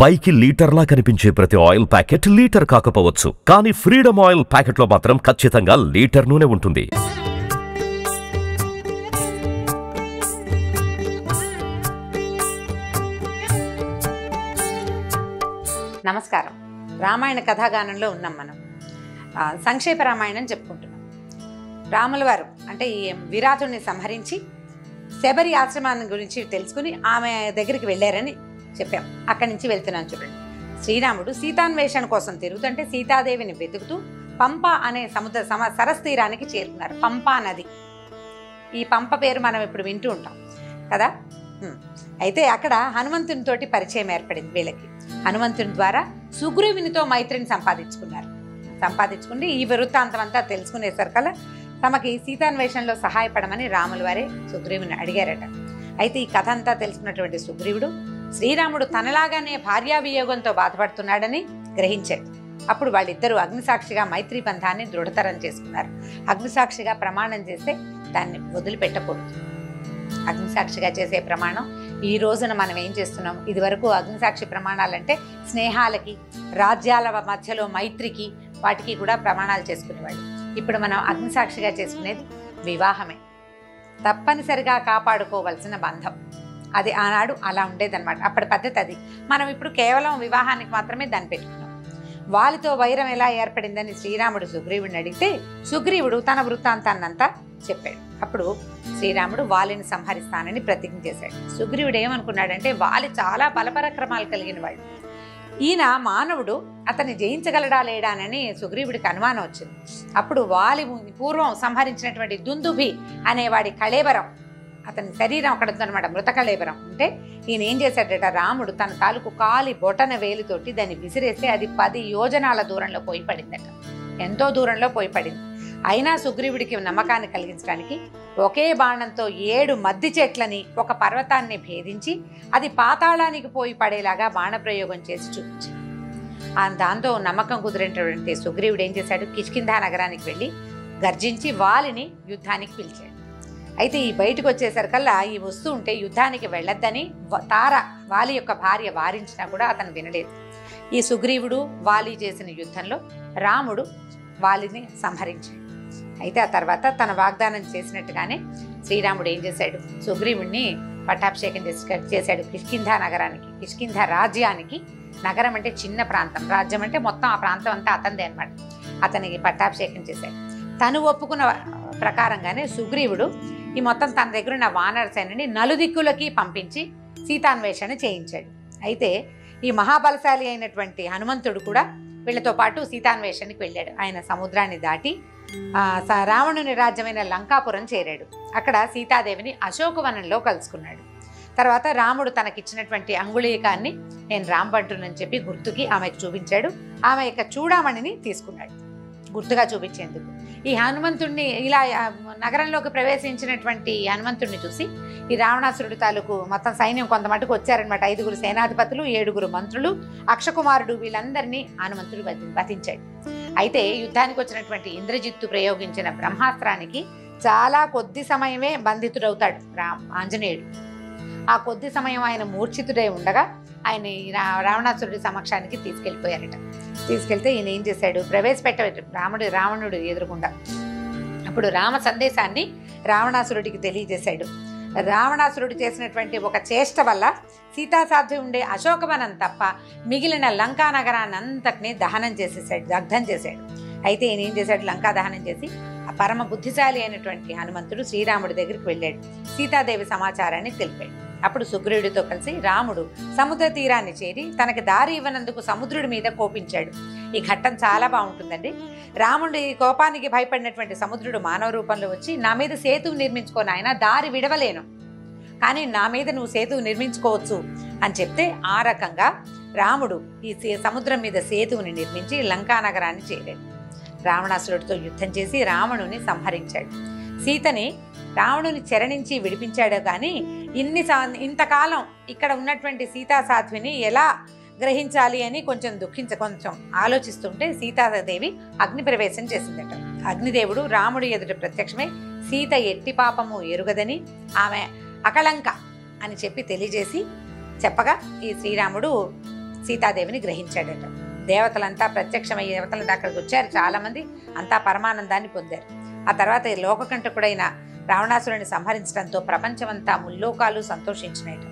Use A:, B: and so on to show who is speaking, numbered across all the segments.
A: పైకి లీటర్లా కనిపించే ప్రతి ఆయిల్ ప్యాకెట్ లీటర్ కాకపోవచ్చు, కానీ ఫ్రీడమ్ ఆయిల్ ప్యాకెట్లో మాత్రం ఖచ్చితంగా లీటర్ నూనె ఉంటుంది.
B: నమస్కారం. రామాయణ కథాగానంలో ఉన్నాం మనం. సంక్షేప రామాయణం చెప్పుకుంటున్నాం. రాముల వారు అంటే ఈ విరాటుని సంహరించి శబరి ఆశ్రమాన్ని గురించి తెలుసుకుని ఆమె దగ్గరికి వెళ్ళారని చెప్పాం. అక్కడి నుంచి వెళ్తున్నాం చూడండి. శ్రీరాముడు సీతాన్వేషణ కోసం తిరుగుతుంటే సీతాదేవిని వెతుకుతూ పంప అనే సరస్ తీరానికి చేరుకున్నారు. పంపా నది. ఈ పంప పేరు మనం ఇప్పుడు వింటూ ఉంటాం కదా. అయితే అక్కడ హనుమంతునితోటి పరిచయం ఏర్పడింది వీళ్ళకి. హనుమంతుని ద్వారా సుగ్రీవునితో మైత్రిని సంపాదించుకుని ఈ వృత్తాంతం అంతా తెలుసుకునేసరికల్లా తమకి సీతాన్వేషణలో సహాయపడమని రాముల వారే సుగ్రీవుని అడిగారట. అయితే ఈ కథ అంతా తెలుసుకున్నటువంటి సుగ్రీవుడు శ్రీరాముడు తనలాగానే భార్యా వియోగంతో బాధపడుతున్నాడని గ్రహించాడు. అప్పుడు వాళ్ళిద్దరూ అగ్నిసాక్షిగా మైత్రి బంధాన్ని దృఢతరం చేసుకున్నారు. అగ్నిసాక్షిగా ప్రమాణం చేస్తే దాన్ని వదిలిపెట్టకూడదు. అగ్నిసాక్షిగా చేసే ప్రమాణం ఈ రోజున మనం ఏం చేస్తున్నాం? ఇదివరకు అగ్నిసాక్షి ప్రమాణాలంటే స్నేహాలకి, రాజ్యాల మధ్యలో మైత్రికి, వాటికి కూడా ప్రమాణాలు చేసుకునేవాళ్ళు. ఇప్పుడు మనం అగ్నిసాక్షిగా చేసుకునేది వివాహమే. తప్పనిసరిగా కాపాడుకోవలసిన బంధం అది. ఆనాడు అలా ఉండేదన్నమాట. అప్పటి పద్ధతి అది. మనం ఇప్పుడు కేవలం వివాహానికి మాత్రమే దాన్ని పెట్టుకున్నాం. వాళ్ళతో వైరం ఎలా ఏర్పడిందని శ్రీరాముడు సుగ్రీవుడిని అడిగితే సుగ్రీవుడు తన వృత్తాంతాన్నంతా చెప్పాడు. అప్పుడు శ్రీరాముడు వాలిని సంహరిస్తానని ప్రతిజ్ఞ చేశాడు. సుగ్రీవుడు ఏమనుకున్నాడంటే వాలి చాలా బలపరాక్రమాలు కలిగిన వాడు, ఈయన మానవుడు, అతన్ని జయించగలడా లేడానని సుగ్రీవుడికి అనుమానం వచ్చింది. అప్పుడు వాలి పూర్వం సంహరించినటువంటి దుందుభి అనేవాడి కళేబరం, అతని శరీరం అక్కడ ఉందన్నమాట, మృత కళేబరం ఉంటే ఈయన ఏం చేశాడట, రాముడు తన తాలూకు కాలి బొటన వేలుతోటి దాన్ని విసిరేస్తే అది 10 యోజనాల దూరంలో పోయి పడిందట. ఎంతో దూరంలో పోయి పడింది. అయినా సుగ్రీవుడికి నమ్మకాన్ని కలిగించడానికి ఒకే బాణంతో 7 మద్ది చెట్లని ఒక పర్వతాన్ని భేదించి అది పాతాళానికి పోయి పడేలాగా బాణప్రయోగం చేసి చూపించాడు. దాంతో నమ్మకం కుదిరినటువంటి సుగ్రీవుడు ఏం చేశాడు, కిష్కింధా నగరానికి వెళ్ళి గర్జించి వాలిని యుద్ధానికి పిలిచాడు. అయితే ఈ బయటకు వచ్చేసరికల్లా ఈ వస్తూ ఉంటే యుద్ధానికి వెళ్ళొద్దని తార వాలి యొక్క భార్య వారించినా కూడా అతను వినలేదు. ఈ సుగ్రీవుడు వాలి చేసిన యుద్ధంలో రాముడు వాలిని సంహరించాడు. అయితే ఆ తర్వాత తన వాగ్దానం చేసినట్టుగానే శ్రీరాముడు ఏం చేశాడు, సుగ్రీవుడిని పట్టాభిషేకం చేశాడు కిష్కింధా నగరానికి, కిష్కింధా రాజ్యానికి. నగరం అంటే చిన్న ప్రాంతం, రాజ్యం అంటే మొత్తం ఆ ప్రాంతం అంతా అతనిదే అనమాట. అతనికి పట్టాభిషేకం చేశాడు. తను ఒప్పుకున్న ప్రకారంగానే సుగ్రీవుడు ఈ మొత్తం తన దగ్గర ఉన్న వానర సేనని నలుదిక్కులకి పంపించి సీతాన్వేషణ చేయించాడు. అయితే ఈ మహాబలశాలి అయినటువంటి హనుమంతుడు కూడా వీళ్ళతో పాటు సీతాన్వేషణకి వెళ్ళాడు. ఆయన సముద్రాన్ని దాటి రావణుని రాజ్యమైన లంకాపురం చేరాడు. అక్కడ సీతాదేవిని అశోకవనంలో కలుసుకున్నాడు. తర్వాత రాముడు తనకిచ్చినటువంటి అంగుళీకాన్ని నేను రాంబంటునని చెప్పి గుర్తుకి ఆమెకు చూపించాడు. ఆమె యొక్క చూడామణిని తీసుకున్నాడు గుర్తుగా చూపించేందుకు. ఈ హనుమంతుడిని ఇలా నగరంలోకి ప్రవేశించినటువంటి హనుమంతుడిని చూసి ఈ రావణాసురుడి తాలూకు మొత్తం సైన్యం కొంత మటుకు వచ్చారనమాట. 5 సేనాధిపతులు, 7 మంత్రులు, అక్షకుమారుడు, వీళ్ళందరినీ హనుమంతుడు వధించాడు. అయితే యుద్ధానికి వచ్చినటువంటి ఇంద్రజిత్తు ప్రయోగించిన బ్రహ్మాస్త్రానికి చాలా కొద్ది సమయమే బంధితుడవుతాడు ఆంజనేయుడు. ఆ కొద్ది సమయం ఆయన మూర్ఛితుడై ఉండగా ఆయన రావణాసురుడి సమక్షానికి తీసుకెళ్ళిపోయారట. తీసుకెళ్తే ఈయన ఏం చేశాడు, ప్రవేశపెట్టవచ్చు రావణుడు ఎదురుకుండా. అప్పుడు రామ సందేశాన్ని రావణాసురుడికి తెలియజేశాడు. రావణాసురుడు చేసినటువంటి ఒక చేష్ట వల్ల సీతాసాధ్వి ఉండే అశోకవనం తప్ప మిగిలిన లంకా నగరాన్ని అంతటినీ దగ్ధం చేశాడు. అయితే ఈయన ఏం చేశాడు, లంకా దహనం చేసి ఆ పరమ బుద్ధిశాలి అయినటువంటి హనుమంతుడు శ్రీరాముడి దగ్గరికి వెళ్ళాడు. సీతాదేవి సమాచారాన్ని తెలిపాడు. అప్పుడు సుగ్రీవుడితో కలిసి రాముడు సముద్ర తీరాన్ని చేరి తనకి దారి ఇవ్వనందుకు సముద్రుడి మీద కోపించాడు. ఈ ఘట్టం చాలా బాగుంటుందండి. రాముడి కోపానికి భయపడినటువంటి సముద్రుడు మానవ రూపంలో వచ్చి, నా మీద సేతువు నిర్మించుకో నాయన, దారి విడవలేను, కానీ నా మీద నువ్వు సేతువు నిర్మించుకోవచ్చు అని చెప్తే ఆ రకంగా రాముడు ఈ సముద్రం మీద సేతువుని నిర్మించి లంకా నగరాన్ని చేరాడు. రావణాసురుడితో యుద్ధం చేసి రావణుని సంహరించాడు. సీతని రావణుని చెరనించి విడిపించాడు. కానీ ఇంతకాలం ఇక్కడ ఉన్నటువంటి సీతాసాధ్విని ఎలా గ్రహించాలి అని కొంచెం ఆలోచిస్తుంటే సీతాదేవి అగ్ని ప్రవేశం చేసిందట. అగ్నిదేవుడు రాముడి ఎదుట ప్రత్యక్షమై సీత ఎట్టి పాపము ఎరుగదని ఆమె అకళంక అని చెప్పి తెలియజేసి చెప్పగా ఈ శ్రీరాముడు సీతాదేవిని గ్రహించాడట. దేవతలంతా ప్రత్యక్షమై దేవతలంతా అక్కడికి వచ్చారు, చాలామంది అంతా పరమానందాన్ని పొందారు. ఆ తర్వాత లోకకంటకుడైన రావణాసురుడిని సంహరించడంతో ప్రపంచమంతా ముల్లోకాలు సంతోషించినాయట.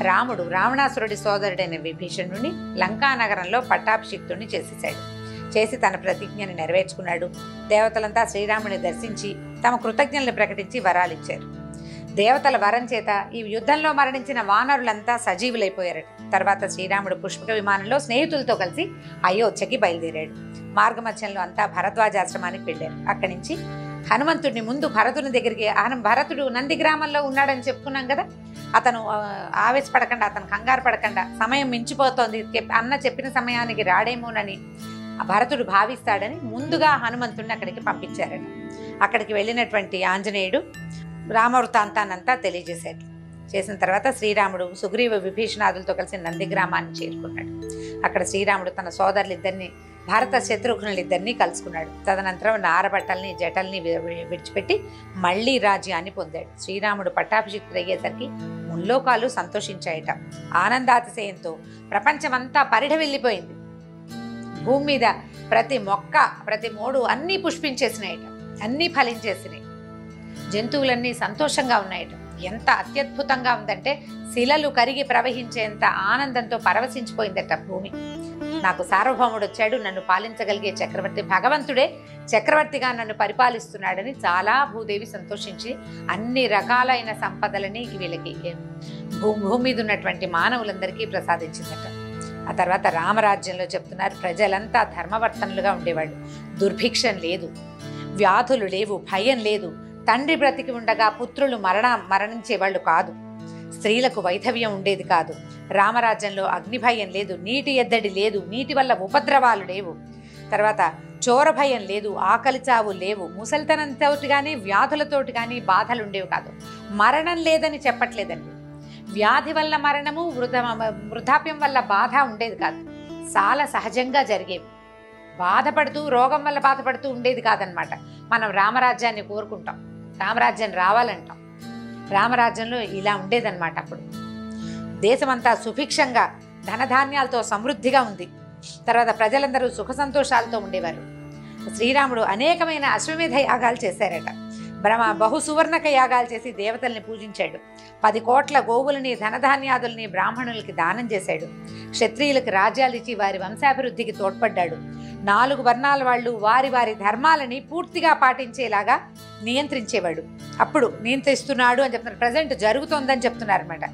B: రాముడు రావణాసురుడి సోదరుడైన విభీషణుడిని లంకానగరంలో పట్టాభిషిక్తుడిని చేసి తన ప్రతిజ్ఞని నెరవేర్చుకున్నాడు. దేవతలంతా శ్రీరాముని దర్శించి తమ కృతజ్ఞతలు ప్రకటించి వరాలిచ్చారు. దేవతల వరం చేత ఈ యుద్ధంలో మరణించిన వానరులంతా సజీవులైపోయారట. తర్వాత శ్రీరాముడు పుష్పక విమానంలో స్నేహితులతో కలిసి అయోధ్యకి బయలుదేరాడు. మార్గమధ్యంలో అంతా భరద్వాజాశ్రమానికి వెళ్ళారు. అక్కడి నుంచి హనుమంతుడిని ముందు భరతుని దగ్గరికి, భరతుడు నంది గ్రామంలో ఉన్నాడని చెప్పుకున్నాం కదా, అతను ఆవేశపడకుండా, అతను కంగారు పడకుండా, సమయం మించిపోతోంది, అన్న చెప్పిన సమయానికి రాడేమోనని భరతుడు భావిస్తాడని ముందుగా హనుమంతుడిని అక్కడికి పంపించారట. అక్కడికి వెళ్ళినటువంటి ఆంజనేయుడు రామవృత్తాంతాన్నంతా తెలియజేశాడు. చేసిన తర్వాత శ్రీరాముడు సుగ్రీవ విభీషణాదులతో కలిసి నంది గ్రామాన్ని చేరుకున్నాడు. అక్కడ శ్రీరాముడు తన సోదరులిద్దరిని, భరత శత్రుఘ్నులిద్దరినీ కలుసుకున్నాడు. తదనంతరం నారబట్టల్ని జటల్ని విడిచిపెట్టి మళ్లీ రాజ్యాన్ని పొందాడు. శ్రీరాముడు పట్టాభిషిక్తుడయ్యేసరికి ముల్లోకాలు సంతోషించాయట. ఆనందాతిశయంతో ప్రపంచమంతా పరిఢవిల్లిపోయింది. భూమి మీద ప్రతి మొక్క, ప్రతి మోడు అన్నీ పుష్పించేసినాయట, అన్నీ ఫలించేసినాయి. జంతువులన్నీ సంతోషంగా ఉన్నాయట. ఎంత అత్యద్భుతంగా ఉందంటే శిలలు కరిగి ప్రవహించేంత ఆనందంతో పరవశించిపోయిందట భూమి. నాకు సార్వభౌముడు వచ్చాడు, నన్ను పాలించగలిగే చక్రవర్తి, భగవంతుడే చక్రవర్తిగా నన్ను పరిపాలిస్తున్నాడని చాలా భూదేవి సంతోషించి అన్ని రకాలైన సంపదలని వీళ్ళకి భూమి మీద ఉన్నటువంటి మానవులందరికీ ప్రసాదించిందట. ఆ తర్వాత రామరాజ్యంలో చెప్తున్నారు, ప్రజలంతా ధర్మవర్తనులుగా ఉండేవాళ్ళు. దుర్భిక్షం లేదు, వ్యాధులు లేవు, భయం లేదు. తండ్రి బ్రతికి ఉండగా పుత్రులు మరణించేవాళ్ళు కాదు. స్త్రీలకు వైధవ్యం ఉండేది కాదు. రామరాజ్యంలో అగ్నిభయం లేదు, నీటి ఎద్దడి లేదు, నీటి వల్ల ఉపద్రవాలు లేవు. తర్వాత చోర భయం లేదు, ఆకలి చావు లేవు. ముసలితనంతో కానీ వ్యాధులతోటి కానీ బాధలు ఉండేవి కాదు. మరణం లేదని చెప్పట్లేదండి. వ్యాధి వల్ల మరణము, వృద్ధాప్యం వల్ల బాధ ఉండేది కాదు. చాలా సహజంగా జరిగేవి. బాధపడుతూ, రోగం వల్ల బాధపడుతూ ఉండేది కాదనమాట. మనం రామరాజ్యాన్ని కోరుకుంటాం, రామరాజ్యం రావాలంటాం. రామరాజ్యంలో ఇలా ఉండేదన్నమాట. అప్పుడు దేశమంతా సుభిక్షంగా ధనధాన్యాలతో సమృద్ధిగా ఉంది. తర్వాత ప్రజలందరూ సుఖ సంతోషాలతో ఉండేవారు. శ్రీరాముడు అనేకమైన అశ్వమేధ యాగాలు చేశారట. బహుసువర్ణక యాగాలు చేసి దేవతల్ని పూజించాడు. 10 కోట్ల గోవులని, ధనధాన్యాదుల్ని బ్రాహ్మణులకి దానం చేశాడు. క్షత్రియులకు రాజ్యాలు ఇచ్చి వారి వంశాభివృద్ధికి తోడ్పడ్డాడు. 4 వర్ణాల వాళ్ళు వారి వారి ధర్మాలని పూర్తిగా పాటించేలాగా నియంత్రించేవాడు. అప్పుడు నియంత్రిస్తున్నాడు అని చెప్తున్నారు, ప్రజెంట్ జరుగుతోందని చెప్తున్నారు అనమాట.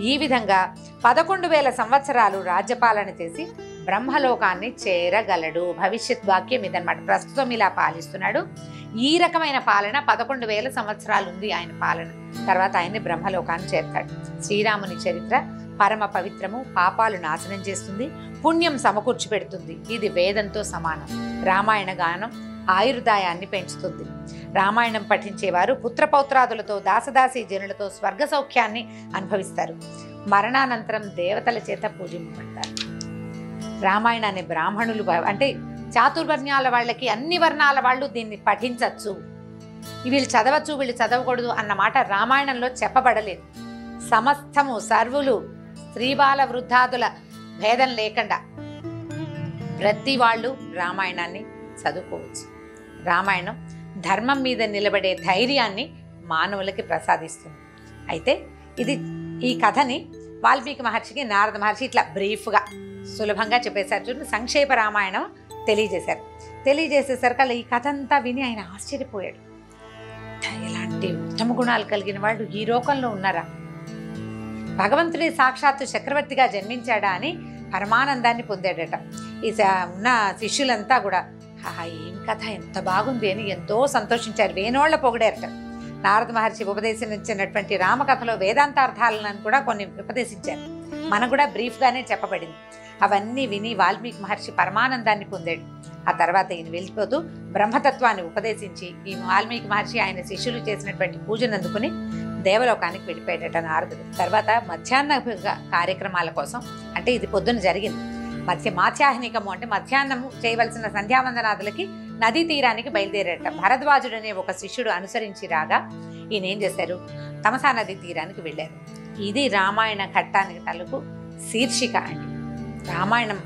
B: ఈ విధంగా 11,000 సంవత్సరాలు రాజ్యపాలన చేసి బ్రహ్మలోకాన్ని చేరగలడు. భవిష్యత్ వాక్యం ఇదనమాట. ప్రస్తుతం ఇలా పాలిస్తున్నాడు. ఈ రకమైన పాలన 11,000 సంవత్సరాలు ఉంది ఆయన పాలన. తర్వాత ఆయన్ని బ్రహ్మలోకాన్ని చేరుతాడు. శ్రీరాముని చరిత్ర పరమ పవిత్రము, పాపాలు నాశనం చేస్తుంది, పుణ్యం సమకూర్చి పెడుతుంది. ఇది వేదంతో సమానం. రామాయణ గానం ఆయుర్దాయాన్ని పెంచుతుంది. రామాయణం పఠించేవారు పుత్రపౌత్రాదులతో, దాసదాసీ జనులతో స్వర్గ సౌఖ్యాన్ని అనుభవిస్తారు. మరణానంతరం దేవతల చేత పూజింపబడతారు. రామాయణాన్ని బ్రాహ్మణులు, అంటే చాతుర్వర్ణాల వాళ్ళకి, అన్ని వర్ణాల వాళ్ళు దీన్ని పఠించవచ్చు. వీళ్ళు చదవచ్చు, వీళ్ళు చదవకూడదు అన్న మాట రామాయణంలో చెప్పబడలేదు. సమస్తము, సర్వులు, స్త్రీబాల వృద్ధాదుల భేదం లేకుండా ప్రతి వాళ్ళు రామాయణాన్ని చదువుకోవచ్చు. రామాయణం ధర్మం మీద నిలబడే ధైర్యాన్ని మానవులకి ప్రసాదిస్తుంది. అయితే ఈ కథని వాల్మీకి మహర్షికి నారద మహర్షి ఇట్లా బ్రీఫ్గా సులభంగా చెప్పేశారు. చూడండి, సంక్షేప రామాయణం తెలియజేసేసరికి అలా ఈ కథ అంతా విని ఆయన ఆశ్చర్యపోయాడు. ఎలాంటి ఉత్తమ గుణాలు కలిగిన వాళ్ళు ఈ లోకంలో ఉన్నారా? భగవంతుడి సాక్షాత్తు చక్రవర్తిగా జన్మించాడా అని పరమానందాన్ని పొందాడట. ఉన్న శిష్యులంతా కూడా ఏం కథ, ఎంత బాగుంది అని ఎంతో సంతోషించారు, వేనోళ్ల పొగిడారట. నారద మహర్షి ఉపదేశించినటువంటి రామకథలో వేదాంతార్థాలను కూడా కొన్ని ఉపదేశించారు. మనకు కూడా బ్రీఫ్గానే చెప్పబడింది. అవన్నీ విని వాల్మీకి మహర్షి పరమానందాన్ని పొందాడు. ఆ తర్వాత ఈయన వెళ్ళిపోతూ బ్రహ్మతత్వాన్ని ఉపదేశించి ఈ వాల్మీకి మహర్షి ఆయన శిష్యులు చేసినటువంటి పూజను అందుకుని దేవలోకానికి వెళ్ళిపోయాడట నారదుడు. తర్వాత మధ్యాహ్న కార్యక్రమాల కోసం, అంటే ఇది పొద్దున జరిగింది, మాధ్యాహ్నికము అంటే మధ్యాహ్నము చేయవలసిన సంధ్యావందనాదులకి నదీ తీరానికి బయలుదేరాట. భరద్వాజుడు అనే ఒక శిష్యుడు అనుసరించి రాగా ఈయన ఏం చేశారు, తమసా నదీ తీరానికి వెళ్ళారు. ఇది రామాయణ ఘట్టానికి తలకు శీర్షిక అండి. రామాయణం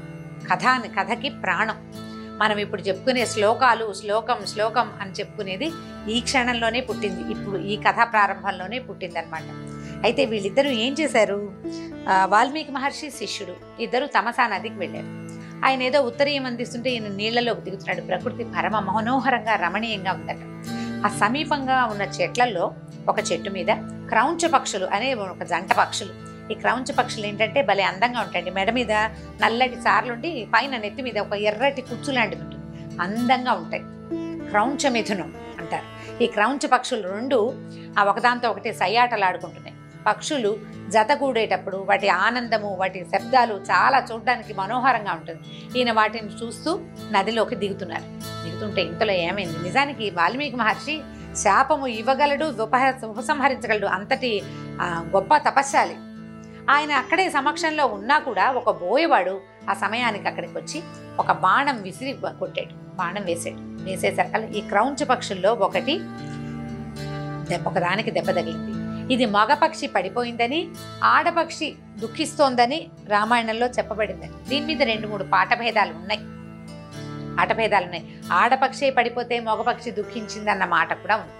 B: కథకి ప్రాణం. మనం ఇప్పుడు చెప్పుకునే శ్లోకాలు శ్లోకం అని చెప్పుకునేది ఈ క్షణంలోనే పుట్టింది, ఇప్పుడు ఈ కథ ప్రారంభంలోనే పుట్టింది అనమాట. అయితే వీళ్ళిద్దరూ ఏం చేశారు, వాల్మీకి మహర్షి శిష్యుడు ఇద్దరు తమసా నదికి వెళ్ళారు. ఆయన ఏదో ఉత్తరీయం అందిస్తుంటే ఈయన నీళ్లలోకి దిగుతున్నాడు. ప్రకృతి పరమ మనోహరంగా రమణీయంగా ఉందట. ఆ సమీపంగా ఉన్న చెట్లలో ఒక చెట్టు మీద క్రౌంచ పక్షులు అనే ఒక జంట పక్షులు. ఈ క్రౌంచ పక్షులు ఏంటంటే భలే అందంగా ఉంటాయండి. మెడ మీద నల్లటి సార్లుండి పైన నెత్తి మీద ఒక ఎర్రటి కుచ్చు లాంటిది ఉంటుంది, అందంగా ఉంటాయి. క్రౌంచ మిథునం అంటారు. ఈ క్రౌంచ పక్షులు రెండు ఒకదాంతో ఒకటి సయ్యాటలాడుకుంటున్నాయి. పక్షులు జత కూడేటప్పుడు వాటి ఆనందము, వాటి శబ్దాలు చాలా చూడడానికి మనోహరంగా ఉంటుంది. ఈయన వాటిని చూస్తూ నదిలోకి దిగుతుంటే ఇంతలో ఏమైంది, నిజానికి వాల్మీకి మహర్షి శాపము ఇవ్వగలడు, ఉపసంహరించగలడు, అంతటి గొప్ప తపస్శాలి. ఆయన అక్కడే సమక్షంలో ఉన్నా కూడా ఒక బోయవాడు ఆ సమయానికి అక్కడికి వచ్చి ఒక బాణం విసిరి కొట్టాడు. బాణం వేసేసరికల్లా ఈ క్రౌంచ పక్షుల్లో ఒకదానికి దెబ్బ తగిలింది. ఇది మగపక్షి పడిపోయిందని, ఆడపక్షి దుఃఖిస్తోందని రామాయణంలో చెప్పబడిందని. దీని మీద 2-3 ఆటభేదాలు ఉన్నాయి. ఆడపక్షి పడిపోతే మగపక్షి దుఃఖించిందన్న మాట కూడా ఉంది.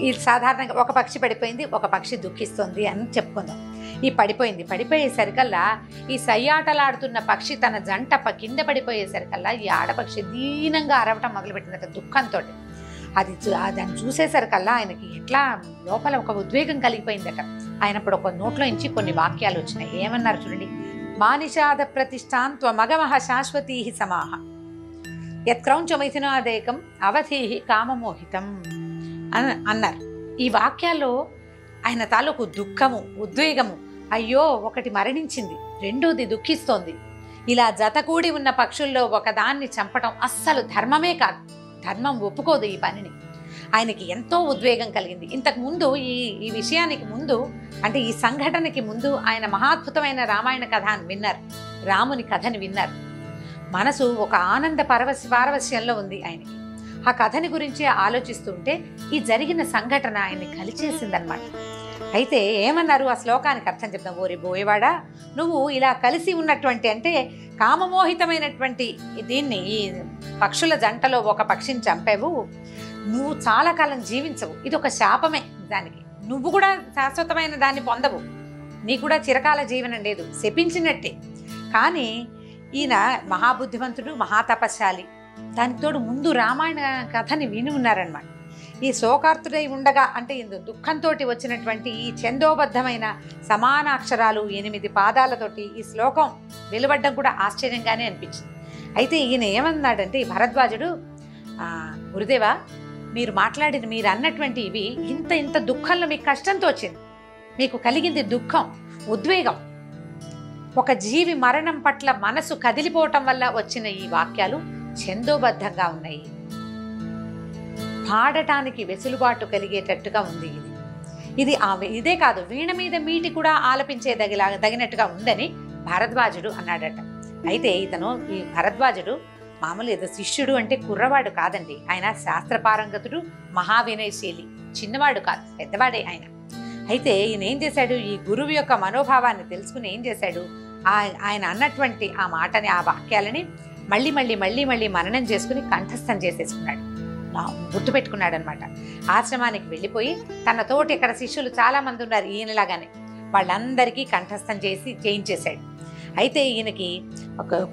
B: ఈ సాధారణంగా ఒక పక్షి పడిపోయింది, ఒక పక్షి దుఃఖిస్తుంది అని చెప్పుకుందాం. ఈ పడిపోయేసరికల్లా ఈ సయ్యాటలాడుతున్న పక్షి తన జంట కింద పడిపోయేసరికల్లా ఈ ఆడపక్షి దీనంగా అరవటం మొదలుపెట్టిందట దుఃఖంతో. దాన్ని చూసేసరికల్లా ఆయనకి ఎట్లా లోపల ఒక ఉద్వేగం కలిగిపోయిందట. ఆయనప్పుడు ఒక నోట్లో నుంచి కొన్ని వాక్యాలు వచ్చినాయి. ఏమన్నారు చూడండి, మానిషాద ప్రతిష్టాన్ త్వమగమః శాశ్వతీ సమాహ యత్క్రౌంచమైథునాదేకం అవధీహి కామమోహితం అన్నారు. ఈ వాక్యాల్లో ఆయన తాలూకు దుఃఖము, ఉద్వేగము, అయ్యో ఒకటి మరణించింది, రెండోది దుఃఖిస్తోంది, ఇలా జతకూడి ఉన్న పక్షుల్లో ఒకదాన్ని చంపటం అస్సలు ధర్మమే కాదు, ధర్మం ఒప్పుకోదు ఈ పనిని. ఆయనకి ఎంతో ఉద్వేగం కలిగింది. ఇంతకు ముందు ఈ విషయానికి ముందు, అంటే ఈ సంఘటనకి ముందు ఆయన మహాద్భుతమైన రామాయణ కథ అని విన్నారు, రాముని కథని విన్నారు. మనసు ఒక ఆనంద పారవస్యంలో ఉంది ఆయనకి. ఆ కథని గురించి ఆలోచిస్తుంటే ఈ జరిగిన సంఘటన ఆయన్ని కలిచేసిందనమాట. అయితే ఏమన్నారు, ఆ శ్లోకానికి అర్థం చెప్తాం. ఓరి బోయవాడా, నువ్వు ఇలా కలిసి ఉన్నటువంటి, అంటే కామమోహితమైనటువంటి దీన్ని, ఈ పక్షుల జంటలో ఒక పక్షిని చంపావు, నువ్వు చాలా కాలం జీవించవు, ఇది ఒక శాపమే. దానికి నువ్వు కూడా శాశ్వతమైన దాన్ని పొందవు, నీ కూడా చిరకాల జీవనం లేదు, శపించినట్టే. కానీ ఈయన మహాబుద్ధిమంతుడు, మహాతపశాలి. దానికి తోడు ముందు రామాయణ కథని విని ఉన్నారనమాట. ఈ శోకార్తుడై ఉండగా, అంటే దుఃఖంతో వచ్చినటువంటి ఈ ఛందోబద్ధమైన సమానాక్షరాలు 8 పాదాలతోటి ఈ శ్లోకం వెలువడ్డం కూడా ఆశ్చర్యంగానే అనిపించింది. అయితే ఈయన ఏమన్నాడంటే, ఈ భరద్వాజుడు, గురుదేవా మీరు అన్నటువంటి ఇవి ఇంత దుఃఖంలో మీకు కష్టంతో వచ్చింది, మీకు కలిగింది దుఃఖం, ఉద్వేగం, ఒక జీవి మరణం పట్ల మనసు కదిలిపోవటం వల్ల వచ్చిన ఈ వాక్యాలు ఛందోబద్ధంగా ఉన్నాయి, పాడటానికి వెసులుబాటు కలిగేటట్టుగా ఉంది. ఇదే కాదు, వీణ మీద మీటి కూడా ఆలపించేదగినట్టుగా ఉందని భరద్వాజుడు అన్నాడట. అయితే ఈ భరద్వాజుడు మామూలు ఏదో శిష్యుడు అంటే కుర్రవాడు కాదండి. ఆయన శాస్త్రపారంగతుడు, మహావినయశీలి, చిన్నవాడు కాదు, పెద్దవాడే ఆయన. అయితే ఈయన ఏం చేశాడు, ఈ గురువు యొక్క మనోభావాన్ని తెలుసుకుని ఏం చేశాడు, ఆయన అన్నటువంటి ఆ మాటని, ఆ వాక్యాలని మళ్ళీ మననం చేసుకుని కంఠస్థం చేసేసుకున్నాడు, గుర్తుపెట్టుకున్నాడు అనమాట. ఆశ్రమానికి వెళ్ళిపోయి తన తోటి ఇక్కడ శిష్యులు చాలా మంది ఉన్నారు ఈయనలాగానే, వాళ్ళందరికీ కంఠస్థం చేయించేశాడు. అయితే ఈయనకి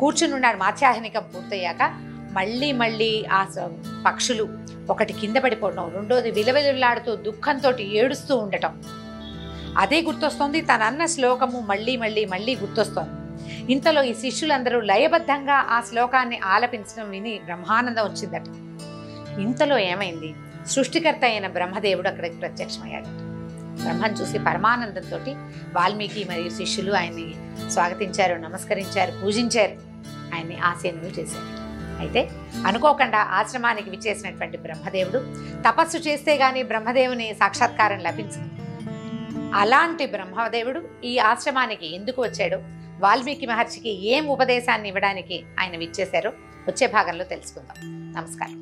B: కూర్చుని ఉన్నాడు. మాత్స్యాహనికం పూర్తయ్యాక మళ్ళీ ఆ పక్షులు ఒకటి కింద పడిపోవడం, రెండోది విలవిలాడుతూ దుఃఖంతో ఏడుస్తూ ఉండటం, అదే గుర్తొస్తోంది. తన అన్న శ్లోకము మళ్ళీ గుర్తొస్తోంది. ఇంతలో ఈ శిష్యులందరూ లయబద్ధంగా ఆ శ్లోకాన్ని ఆలపించడం విని బ్రహ్మానందం వచ్చిందట. ఇంతలో ఏమైంది, సృష్టికర్త అయిన బ్రహ్మదేవుడు అక్కడికి ప్రత్యక్షమయ్యాడు. బ్రహ్మను చూసి పరమానందంతో వాల్మీకి మరియు శిష్యులు ఆయన్ని స్వాగతించారు, నమస్కరించారు, పూజించారు, ఆయన్ని ఆసీనులు చేశారు. అయితే అనుకోకుండా ఆశ్రమానికి విచ్చేసినటువంటి బ్రహ్మదేవుడు తపస్సు చేస్తే గాని బ్రహ్మదేవుని సాక్షాత్కారం లభించింది. అలాంటి బ్రహ్మదేవుడు ఈ ఆశ్రమానికి ఎందుకు వచ్చాడో, వాల్మీకి మహర్షికి ఏం ఉపదేశాన్ని ఇవ్వడానికి ఆయన విచ్చేశారో వచ్చే భాగంలో తెలుసుకుందాం. నమస్కారం.